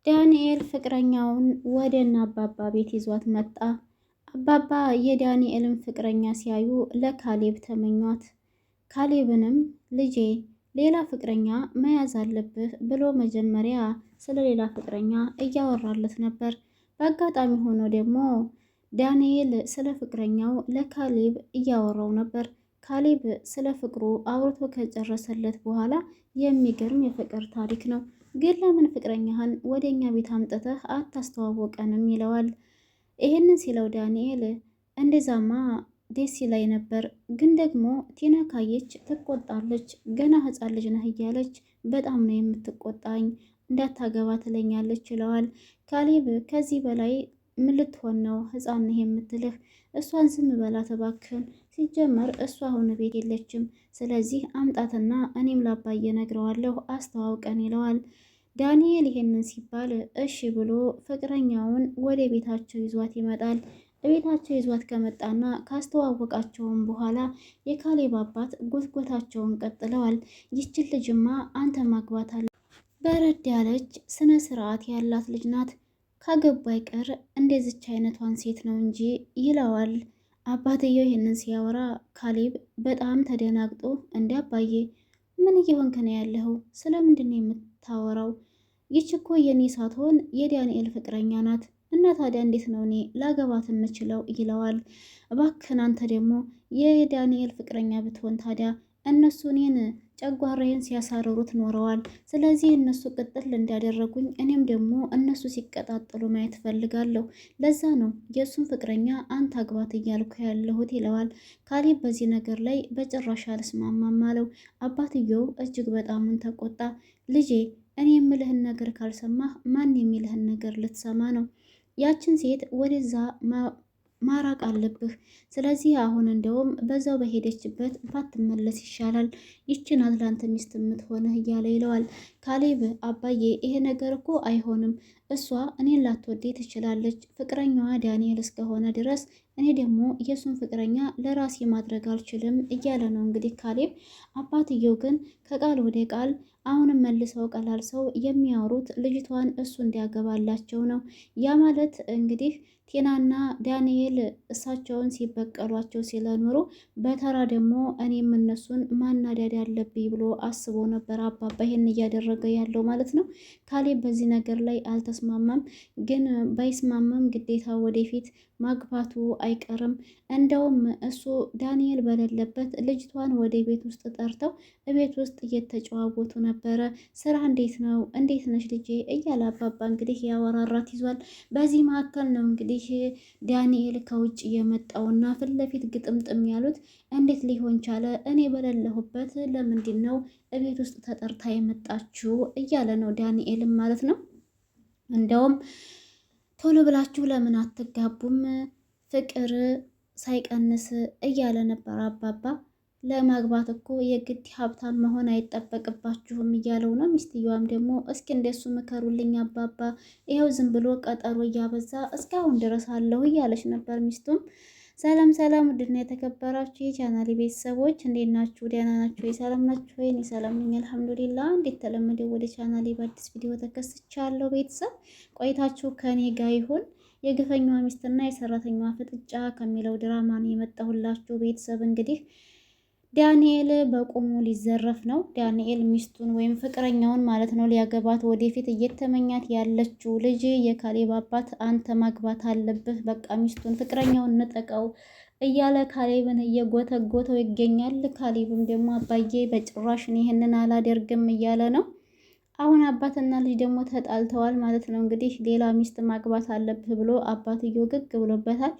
ዳንኤል ፍቅረኛውን ወደ እነ አባባ ቤት ይዟት መጣ። አባባ የዳንኤልን ፍቅረኛ ሲያዩ ለካሌብ ተመኟት። ካሌብንም ልጄ ሌላ ፍቅረኛ መያዝ አለብህ ብሎ መጀመሪያ ስለ ሌላ ፍቅረኛ እያወራለት ነበር። በአጋጣሚ ሆኖ ደግሞ ዳንኤል ስለ ፍቅረኛው ለካሌብ እያወራው ነበር። ካሌብ ስለ ፍቅሩ አውርቶ ከጨረሰለት በኋላ የሚገርም የፍቅር ታሪክ ነው፣ ግን ለምን ፍቅረኛህን ወደ እኛ ቤት አምጥተህ አታስተዋወቀንም ይለዋል። ይህንን ሲለው ዳንኤል እንደዛማ ደስ ይላይ ነበር፣ ግን ደግሞ ቲና ካየች ትቆጣለች፣ ገና ሕፃን ልጅ ነህ እያለች በጣም ነው የምትቆጣኝ፣ እንዳታገባ ትለኛለች ይለዋል። ካሌብ ከዚህ በላይ ምን ልትሆን ነው ሕፃን ነህ የምትልህ? እሷን ዝም በላት እባክህን፣ ሲጀመር እሷ አሁን ቤት የለችም፣ ስለዚህ አምጣትና እኔም ላባዬ ነግረዋለሁ አስተዋውቀን ይለዋል። ዳንኤል ይሄንን ሲባል እሺ ብሎ ፍቅረኛውን ወደ ቤታቸው ይዟት ይመጣል። ቤታቸው ይዟት ከመጣና ካስተዋወቃቸውም በኋላ የካሌብ አባት ጎትጎታቸውን ቀጥለዋል። ይችን ልጅማ አንተ ማግባት አለ፣ በረድ ያለች ስነ ስርዓት ያላት ልጅ ናት፣ ካገባ አይቀር እንደዚች አይነቷን ሴት ነው እንጂ ይለዋል። አባትየው ይህንን ሲያወራ ካሌብ በጣም ተደናግጦ እንደ አባዬ ምን እየሆንክ ነው ያለኸው? ስለምንድን ነው የምታወራው? ይች እኮ የኔ ሳትሆን የዳንኤል ፍቅረኛ ናት እና ታዲያ እንዴት ነው እኔ ላገባት የምችለው? ይለዋል። እባክህን አንተ ደግሞ የዳንኤል ፍቅረኛ ብትሆን ታዲያ እነሱ እኔን ጨጓራዬን ሲያሳርሩት ኖረዋል። ስለዚህ እነሱ ቅጥል እንዳደረጉኝ እኔም ደግሞ እነሱ ሲቀጣጠሉ ማየት ፈልጋለሁ። ለዛ ነው የእሱን ፍቅረኛ አንተ አግባት እያልኩ ያለሁት ይለዋል። ካሌብ በዚህ ነገር ላይ በጭራሽ አልስማማም አለው። አባትየው እጅግ በጣሙን ተቆጣ። ልጄ እኔ የምልህን ነገር ካልሰማህ ማን የሚልህን ነገር ልትሰማ ነው? ያችን ሴት ወደዛ ማራቅ አለብህ። ስለዚህ አሁን እንደውም በዛው በሄደችበት ባትመለስ ይሻላል። ይችን አትላንት ሚስት የምትሆንህ እያለ ይለዋል። ካሌብ አባዬ ይሄ ነገር እኮ አይሆንም፣ እሷ እኔን ላትወዴ ትችላለች፣ ፍቅረኛዋ ዳንኤል እስከሆነ ድረስ እኔ ደግሞ የእሱን ፍቅረኛ ለራሴ ማድረግ አልችልም እያለ ነው እንግዲህ ካሌብ። አባትየው ግን ከቃል ወደ ቃል አሁንም መልሰው ቀላልሰው የሚያወሩት ልጅቷን እሱ እንዲያገባላቸው ነው። ያ ማለት እንግዲህ ቴናና ዳንኤል እሳቸውን ሲበቀሏቸው ስለኖሩ በተራ ደግሞ እኔም እነሱን ማናደድ ያለብኝ ብሎ አስቦ ነበር አባባ ይሄን እያደረገ ያለው ማለት ነው። ካሌብ በዚህ ነገር ላይ አልተስማማም። ግን ባይስማማም ግዴታ ወደፊት ማግባቱ አይቀርም። እንደውም እሱ ዳንኤል በሌለበት ልጅቷን ወደ ቤት ውስጥ ጠርተው ቤት ውስጥ እየተጨዋወቱ ነበረ። ስራ እንዴት ነው? እንዴት ነሽ ልጄ? እያለ አባባ እንግዲህ ያወራራት ይዟል። በዚህ መካከል ነው እንግዲህ ዳንኤል ከውጭ የመጣውና ፊት ለፊት ግጥምጥም ያሉት እንዴት ሊሆን ቻለ? እኔ በሌለሁበት ለምንድን ነው እቤት ውስጥ ተጠርታ የመጣችው? እያለ ነው ዳንኤልም ማለት ነው። እንደውም ቶሎ ብላችሁ ለምን አትጋቡም? ፍቅር ሳይቀንስ እያለ ነበር አባባ። ለማግባት እኮ የግድ ሀብታም መሆን አይጠበቅባችሁም እያለው ነው። ሚስትየዋም ደግሞ እስኪ እንደሱ ምከሩልኝ አባባ፣ ይኸው ዝም ብሎ ቀጠሮ እያበዛ እስካሁን ድረስ አለሁ እያለች ነበር ሚስቱም። ሰላም ሰላም፣ ውድና የተከበራችሁ የቻናሌ ቤተሰቦች እንዴት ናችሁ? ደህና ናችሁ? ሰላም ናችሁ ወይ? እኔ ሰላም ነኝ አልሐምዱሊላህ። እንዴት ተለመደው ወደ ቻናሌ በአዲስ ቪዲዮ ተከስቻለሁ። ቤተሰብ ቆይታችሁ ከኔ ጋር ይሁን። የግፈኛዋ ሚስትና የሰራተኛዋ ፍጥጫ ከሚለው ድራማ ነው የመጣሁላችሁ። ቤተሰብ እንግዲህ ዳንኤል በቁሙ ሊዘረፍ ነው። ዳንኤል ሚስቱን ወይም ፍቅረኛውን ማለት ነው ሊያገባት ወደፊት እየተመኛት ያለችው ልጅ የካሌብ አባት አንተ ማግባት አለብህ፣ በቃ ሚስቱን ፍቅረኛውን ንጠቀው እያለ ካሌብን እየጎተጎተው ይገኛል። ካሌብም ደግሞ አባዬ በጭራሽ ይህንን አላደርግም እያለ ነው። አሁን አባትና ልጅ ደግሞ ተጣልተዋል ማለት ነው። እንግዲህ ሌላ ሚስት ማግባት አለብህ ብሎ አባትየው ግግ ብሎበታል።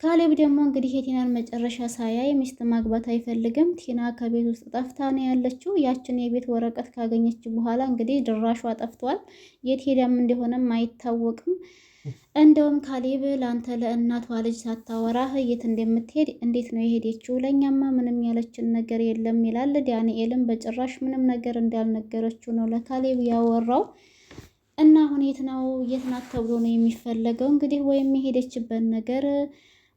ካሌብ ደግሞ እንግዲህ የቲናን መጨረሻ ሳያይ ሚስት ማግባት አይፈልግም። ቲና ከቤት ውስጥ ጠፍታ ነው ያለችው። ያችን የቤት ወረቀት ካገኘች በኋላ እንግዲህ ድራሿ ጠፍቷል። የት ሄዳም እንደሆነም አይታወቅም። እንደውም ካሌብ ለአንተ ለእናቷ ልጅ ሳታወራህ የት እንደምትሄድ እንዴት ነው የሄደችው? ለእኛማ ምንም ያለችን ነገር የለም ይላል። ዳንኤልም በጭራሽ ምንም ነገር እንዳልነገረችው ነው ለካሌብ ያወራው። እና አሁን የት ናት ተብሎ ነው የሚፈለገው? እንግዲህ ወይም የሄደችበት ነገር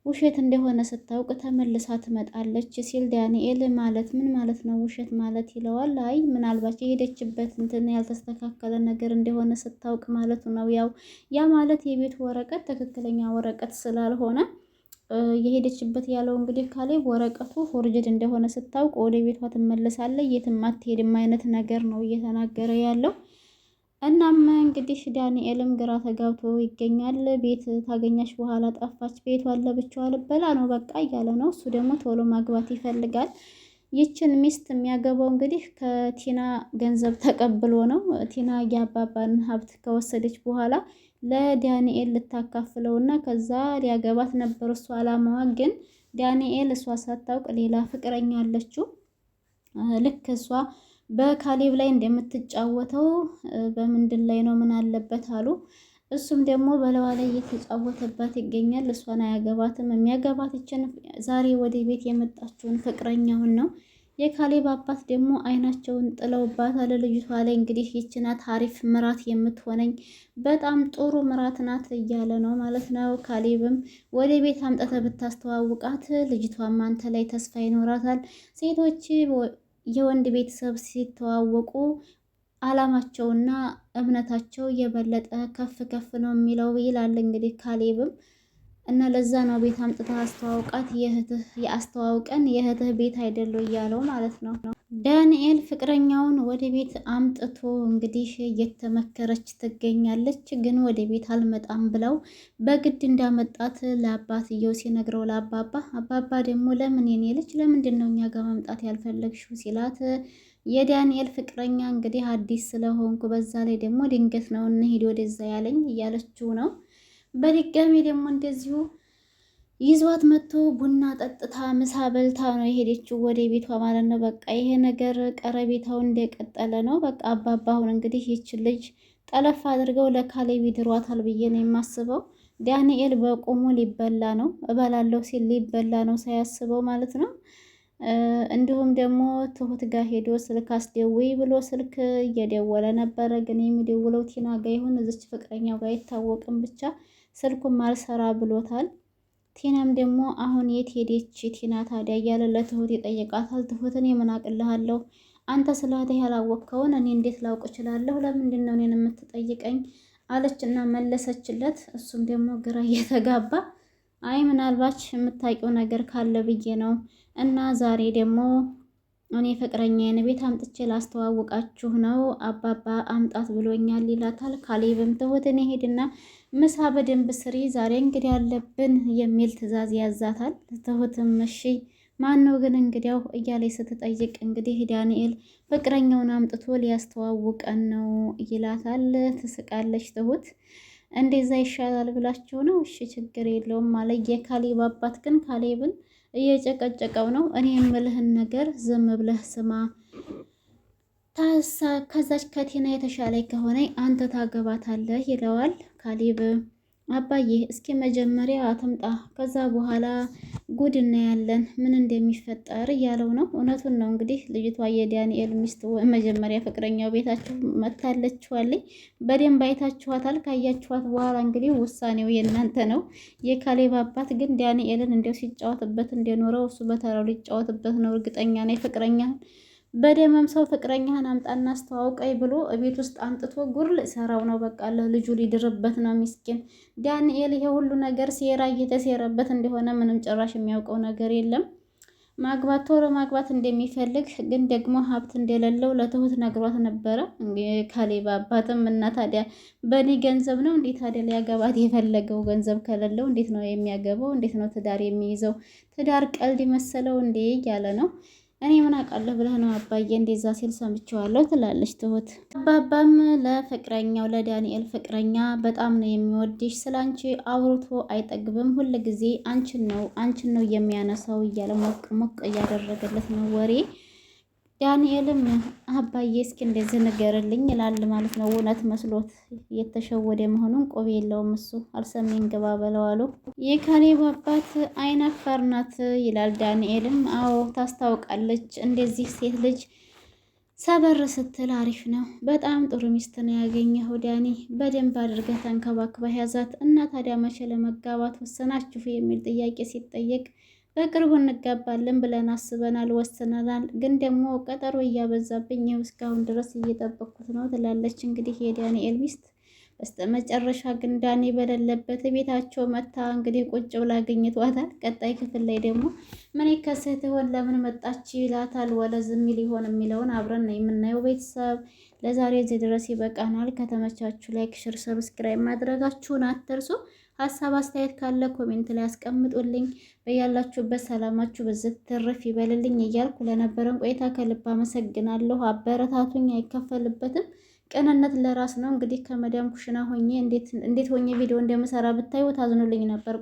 ውሸት እንደሆነ ስታውቅ ተመልሳ ትመጣለች ሲል ዳንኤል ማለት ምን ማለት ነው ውሸት ማለት ይለዋል። አይ ምናልባት የሄደችበት እንትን ያልተስተካከለ ነገር እንደሆነ ስታውቅ ማለቱ ነው። ያው ያ ማለት የቤቱ ወረቀት ትክክለኛ ወረቀት ስላልሆነ የሄደችበት ያለው እንግዲህ ካሌብ ወረቀቱ ፎርጅድ እንደሆነ ስታውቅ ወደ ቤቷ ትመለሳለች፣ የትም አትሄድም አይነት ነገር ነው እየተናገረ ያለው። እናም እንግዲህ ዳንኤልም ግራ ተጋብቶ ይገኛል። ቤት ታገኛች በኋላ ጠፋች፣ ቤቷን ለብቻዋ ልበላ ነው በቃ እያለ ነው። እሱ ደግሞ ቶሎ ማግባት ይፈልጋል። ይችን ሚስት የሚያገባው እንግዲህ ከቲና ገንዘብ ተቀብሎ ነው። ቲና የአባባን ሀብት ከወሰደች በኋላ ለዳንኤል ልታካፍለው እና ከዛ ሊያገባት ነበር እሷ አላማዋ። ግን ዳንኤል እሷ ሳታውቅ ሌላ ፍቅረኛ አለችው። ልክ እሷ በካሌብ ላይ እንደምትጫወተው በምንድን ላይ ነው ምን አለበት አሉ። እሱም ደግሞ በለዋ ላይ እየተጫወተባት ይገኛል። እሷን አያገባትም። የሚያገባት ይችን ዛሬ ወደ ቤት የመጣችውን ፍቅረኛውን ነው። የካሌብ አባት ደግሞ አይናቸውን ጥለውባታል ልጅቷ ላይ። እንግዲህ ይችናት አሪፍ ምራት የምትሆነኝ በጣም ጥሩ ምራት ናት እያለ ነው ማለት ነው። ካሌብም ወደ ቤት አምጥተ ብታስተዋውቃት ልጅቷም አንተ ላይ ተስፋ ይኖራታል። ሴቶች የወንድ ቤተሰብ ሲተዋወቁ አላማቸውና እምነታቸው የበለጠ ከፍ ከፍ ነው የሚለው ይላል እንግዲህ ካሌብም። እና ለዛ ነው ቤት አምጥተህ አስተዋውቃት፣ የአስተዋውቀን የእህትህ ቤት አይደለው እያለው ማለት ነው። ዳንኤል ፍቅረኛውን ወደ ቤት አምጥቶ እንግዲህ እየተመከረች ትገኛለች። ግን ወደ ቤት አልመጣም ብለው በግድ እንዳመጣት ለአባትየው ሲነግረው አባባ ደግሞ ለምን የኔ ልጅ ለምንድን ነው እኛ ጋር መምጣት ያልፈለግሽው ሲላት የዳንኤል ፍቅረኛ እንግዲህ አዲስ ስለሆንኩ በዛ ላይ ደግሞ ድንገት ነው እንሂድ ወደዛ ያለኝ እያለችው ነው። በድጋሚ ደግሞ እንደዚሁ ይዟት መጥቶ ቡና ጠጥታ ምሳ በልታ ነው የሄደችው ወደ ቤቷ ማለት ነው። በቃ ይሄ ነገር ቀረቤታው እንደቀጠለ ነው። በቃ አባባ አሁን እንግዲህ ይችን ልጅ ጠለፍ አድርገው ለካሌብ ይድሯታል ብዬ ነው የማስበው። ዳንኤል በቁሙ ሊበላ ነው፣ እበላለሁ ሲል ሊበላ ነው ሳያስበው ማለት ነው። እንዲሁም ደግሞ ትሁት ጋር ሄዶ ስልክ አስደውይ ብሎ ስልክ እየደወለ ነበረ። ግን የሚደውለው ቲና ጋር ይሁን እዚች ፍቅረኛው ጋር አይታወቅም። ብቻ ስልኩም አልሰራ ብሎታል። ቲናም ደግሞ አሁን የት ሄደች ቲና ታዲያ እያለ ለትሁት ይጠይቃታል። ትሁትን የምን አቅልሃለሁ አንተ ስለህትህ ያላወቅከውን እኔ እንዴት ላውቅ እችላለሁ? ለምንድን ነው እኔን የምትጠይቀኝ? አለችና መለሰችለት። እሱም ደግሞ ግራ እየተጋባ አይ ምናልባች የምታውቂው ነገር ካለ ብዬ ነው። እና ዛሬ ደግሞ እኔ ፍቅረኛዬን ቤት አምጥቼ ላስተዋውቃችሁ ነው፣ አባባ አምጣት ብሎኛል ይላታል። ካሌብም ትሁትን ሄድና ምሳ በደንብ ስሪ ዛሬ እንግዲህ ያለብን የሚል ትዕዛዝ ያዛታል። ትሁትም እሺ ማን ነው ግን እንግዲያው እያለች ስትጠይቅ እንግዲህ ዳንኤል ፍቅረኛውን አምጥቶ ሊያስተዋውቀን ነው ይላታል። ትስቃለች ትሁት። እንደዛ ይሻላል ብላችሁ ነው? እሺ ችግር የለውም ማለት የካሌብ አባት ግን ካሌብን እየጨቀጨቀው ነው። እኔ የምልህን ነገር ዝም ብለህ ስማ፣ ከዛች ከቴና የተሻለ ከሆነ አንተ ታገባታለህ ይለዋል። ካሌብ አባዬ እስኪ መጀመሪያ አትምጣ፣ ከዛ በኋላ ጉድ እናያለን ምን እንደሚፈጠር እያለው ነው። እውነቱን ነው እንግዲህ ልጅቷ የዳንኤል ሚስት መጀመሪያ ፍቅረኛው ቤታችሁ መታለችዋለኝ። በደንብ አይታችኋታል። ካያችኋት በኋላ እንግዲህ ውሳኔው የእናንተ ነው። የካሌብ አባት ግን ዳንኤልን እንደው ሲጫወትበት እንደኖረው እሱ በተራው ሊጫወትበት ነው። እርግጠኛ ነኝ ፍቅረኛህን በደመም ሰው ፍቅረኛህን አምጣና አስተዋውቀኝ ብሎ ቤት ውስጥ አምጥቶ ጉር ሰራው ነው። በቃ ለልጁ ሊድርበት ነው። ሚስኪን ዳንኤል ይሄ ሁሉ ነገር ሴራ እየተሴረበት እንደሆነ ምንም ጭራሽ የሚያውቀው ነገር የለም። ማግባት ቶሎ ማግባት እንደሚፈልግ ግን ደግሞ ሀብት እንደሌለው ለትሁት ነግሯት ነበረ። ካሌብ አባትም እና ታዲያ በእኔ ገንዘብ ነው እንዴት ታዲያ ሊያገባት የፈለገው? ገንዘብ ከሌለው እንዴት ነው የሚያገባው? እንዴት ነው ትዳር የሚይዘው? ትዳር ቀልድ መሰለው እንዴ እያለ ነው። እኔ ምን አውቃለሁ ብለህ ነው አባዬ እንደዛ ሲል ሰምቼዋለሁ ትላለች ትሁት። አባባም ለፍቅረኛው ለዳንኤል ፍቅረኛ በጣም ነው የሚወድሽ፣ ስላንቺ አውርቶ አይጠግብም፣ ሁል ጊዜ አንቺን ነው የሚያነሳው እያለ ሞቅ ሞቅ እያደረገለት ነው ወሬ። ዳንኤልም አባዬ እስኪ እንደዚህ ንገርልኝ ይላል ማለት ነው። እውነት መስሎት የተሸወደ መሆኑን ቆብ የለውም እሱ። አልሰሜን ግባ በለዋሉ። የካሌብ አባት አይናፋር ናት ይላል ዳንኤልም። አዎ ታስታውቃለች። እንደዚህ ሴት ልጅ ሰበር ስትል አሪፍ ነው። በጣም ጥሩ ሚስት ነው ያገኘኸው ዳኒ። በደንብ አድርገህ ተንከባክበህ ያዛት እና ታዲያ መቼ ለመጋባት ወሰናችሁ የሚል ጥያቄ ሲጠየቅ በቅርቡ እንጋባለን ብለን አስበናል፣ ወስነናል። ግን ደግሞ ቀጠሮ እያበዛብኝ ይኸው እስካሁን ድረስ እየጠበቅኩት ነው ትላለች እንግዲህ የዳንኤል ሚስት። በስተመጨረሻ ግን ዳኒ በሌለበት ቤታቸው መታ እንግዲህ ቁጭ ብላ አግኝቷታል። ቀጣይ ክፍል ላይ ደግሞ ምን ይከሰት ይሆን? ለምን መጣች ይላታል? ወለ ዝም ይል ይሆን የሚለውን አብረን ነው የምናየው። ቤተሰብ ለዛሬ እዚህ ድረስ ይበቃናል። ከተመቻችሁ ላይክ፣ ሼር፣ ሰብስክራይብ ማድረጋችሁን አትርሱ። ሀሳብ አስተያየት ካለ ኮሜንት ላይ አስቀምጡልኝ። በያላችሁበት ሰላማችሁ በዝት ትርፍ ይበልልኝ እያልኩ ለነበረን ቆይታ ከልብ አመሰግናለሁ። አበረታቱኝ፣ አይከፈልበትም። ቅንነት ለራስ ነው። እንግዲህ ከመዳም ኩሽና ሆኜ እንዴት ሆኜ ቪዲዮ እንደምሰራ ብታዩ ታዝኑልኝ ነበር።